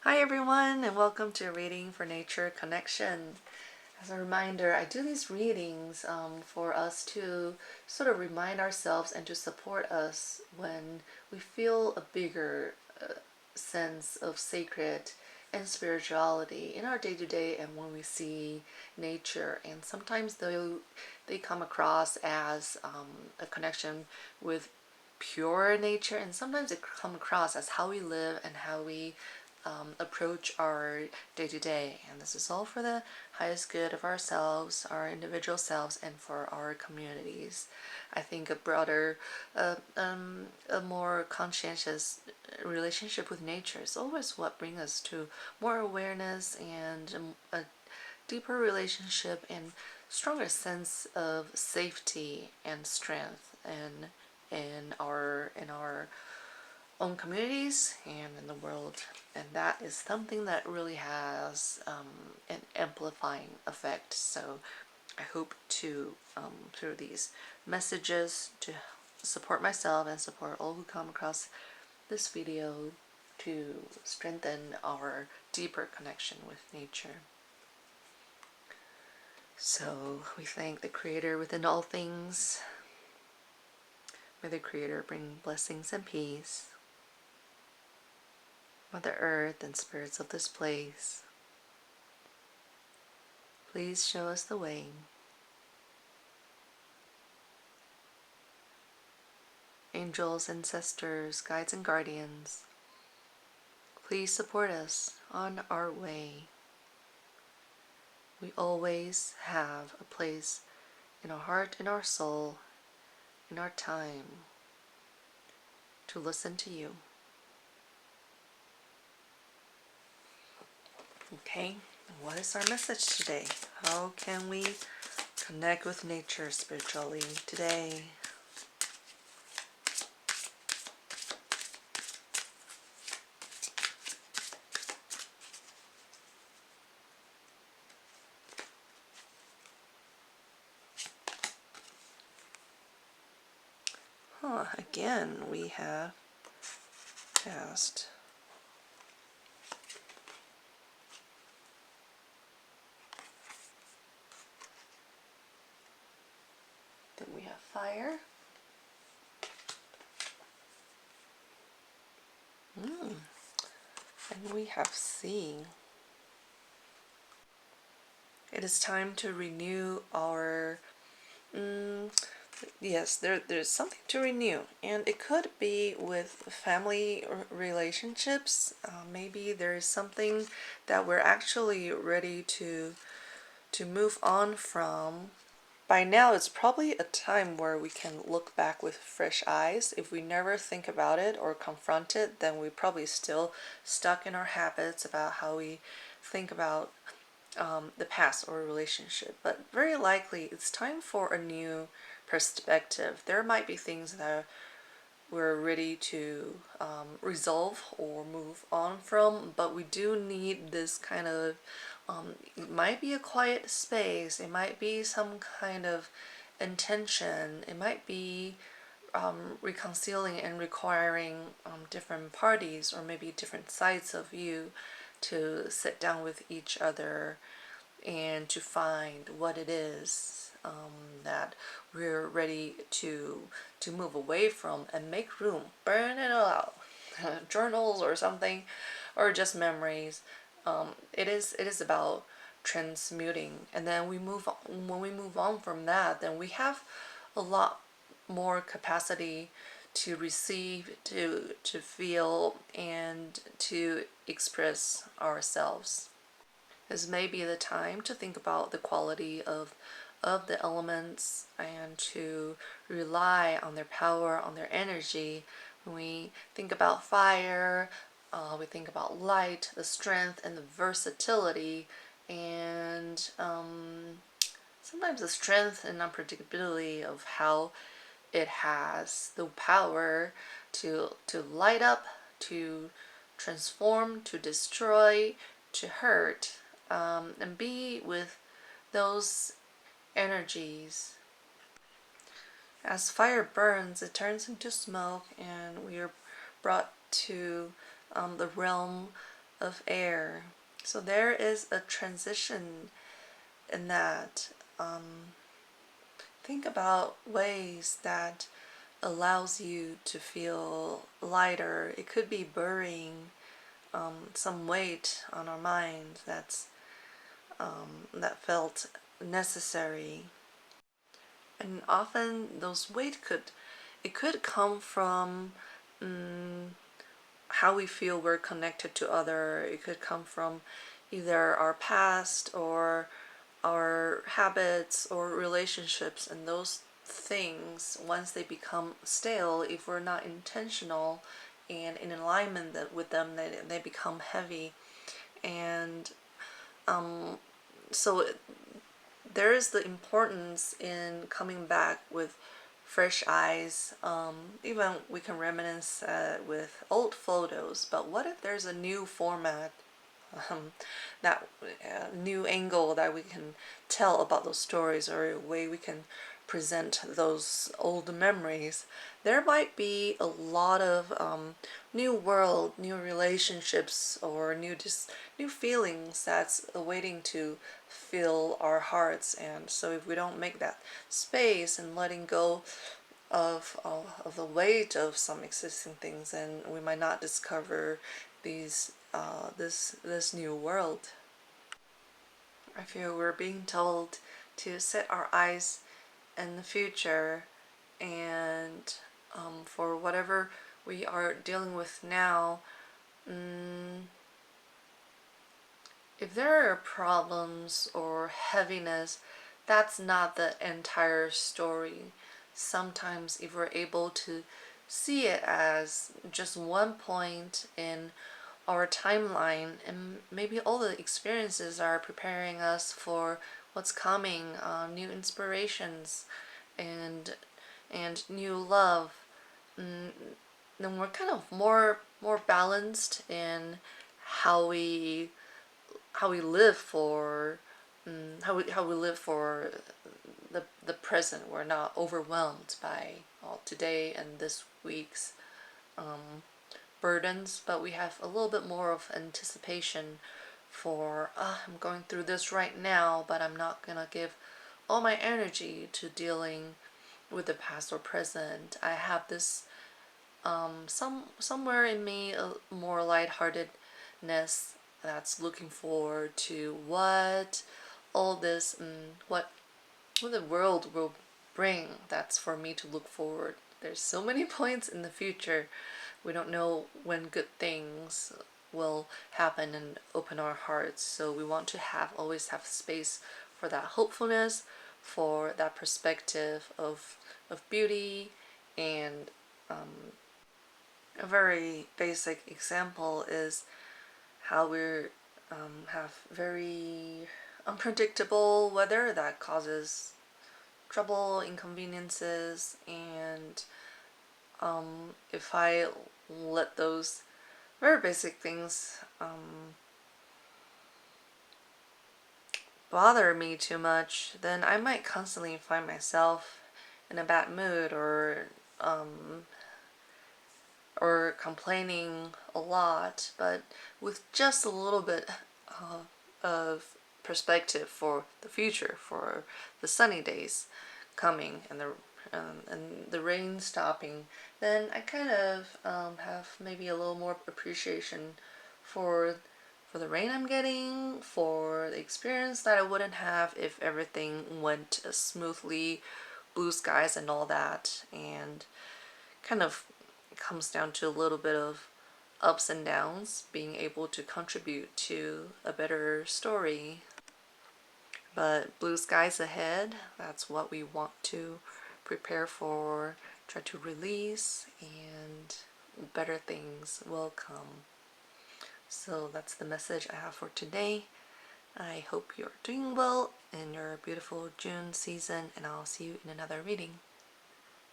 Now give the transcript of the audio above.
Hi everyone, and welcome to Reading for Nature Connection. As a reminder, I do these readings for us to sort of remind ourselves and to support us when we feel a bigger sense of sacred and spirituality in our day-to-day and when we see nature. And sometimes they come across as a connection with pure nature, and sometimes it come across as how we live and how we approach our day to day. And this is all for the highest good of ourselves, our individual selves, and for our communities. I think a broader, a more conscientious relationship with nature is always what brings us to more awareness and a deeper relationship and stronger sense of safety and strength in our own communities and in the world. And that is something that really has an amplifying effect. So I hope to, through these messages, to support myself and support all who come across this video to strengthen our deeper connection with nature. So we thank the Creator within all things. May the Creator bring blessings and peace. Mother Earth and spirits of this place, please show us the way. Angels, ancestors, guides, and guardians, please support us on our way. We always have a place in our heart, in our soul, in our time to listen to you. Okay, what is our message today? How can we connect with nature spiritually today? Again, we have cast. Then we have fire. And we have sea. It is time to renew our yes, there's something to renew, and it could be with family relationships. Maybe there is something that we're actually ready to move on from. By now, it's probably a time where we can look back with fresh eyes. If we never think about it or confront it, then we're probably still stuck in our habits about how we think about the past or a relationship. But very likely, it's time for a new perspective. There might be things that we're ready to resolve or move on from, but we do need this kind of it might be a quiet space, it might be some kind of intention, it might be reconciling and requiring different parties or maybe different sides of you to sit down with each other and to find what it is that we're ready to move away from and make room, burn it all out. Journals or something, or just memories. It is about transmuting, and then we move on. When we move on from that, then we have a lot more capacity to receive, to feel, and to express ourselves. This may be the time to think about the quality of the elements and to rely on their power, on their energy. When we think about fire, we think about light, the strength, and the versatility, and sometimes the strength and unpredictability of how it has the power to light up, to transform, to destroy, to hurt, and be with those energies. As fire burns, it turns into smoke, and we are brought to the realm of air. So there is a transition in that. Think about ways that allows you to feel lighter. It could be burying some weight on our mind that felt necessary, and often those weight could come from how we feel we're connected to other. It could come from either our past or our habits or relationships, and those things, once they become stale, if we're not intentional and in alignment with them, they become heavy. And so there is the importance in coming back with fresh eyes. Even we can reminisce with old photos, but what if there's a new format, that new angle that we can tell about those stories, or a way we can present those old memories? There might be a lot of new world, new relationships, or new feelings that's awaiting to fill our hearts. And so if we don't make that space and letting go of the weight of some existing things, then we might not discover this new world. I feel we're being told to set our eyes in the future, and for whatever we are dealing with now, if there are problems or heaviness, that's not the entire story. Sometimes, if we're able to see it as just one point in our timeline, and maybe all the experiences are preparing us for what's coming, new inspirations, and new love, then we're kind of more balanced in how we live for how we live for the present. We're not overwhelmed by today and this week's burdens, but we have a little bit more of anticipation for I'm going through this right now, but I'm not gonna give all my energy to dealing with the past or present. I have this somewhere in me a more lightheartedness that's looking forward to what all this what the world will bring. That's for me to look forward. There's so many points in the future. We don't know when good things will happen and open our hearts. So we want to always have space for that hopefulness, for that perspective of beauty. And a very basic example is how we have very unpredictable weather that causes trouble, inconveniences, and if I let those very basic things bother me too much, then I might constantly find myself in a bad mood, or complaining a lot. But with just a little bit of perspective for the future, for the sunny days coming, and the rain stopping, then I kind of have maybe a little more appreciation for the rain I'm getting, for the experience that I wouldn't have if everything went smoothly, blue skies and all that. And kind of comes down to a little bit of ups and downs, being able to contribute to a better story. But blue skies ahead, that's what we want to prepare for, try to release, and better things will come. So that's the message I have for today. I hope you're doing well in your beautiful June season, and I'll see you in another reading.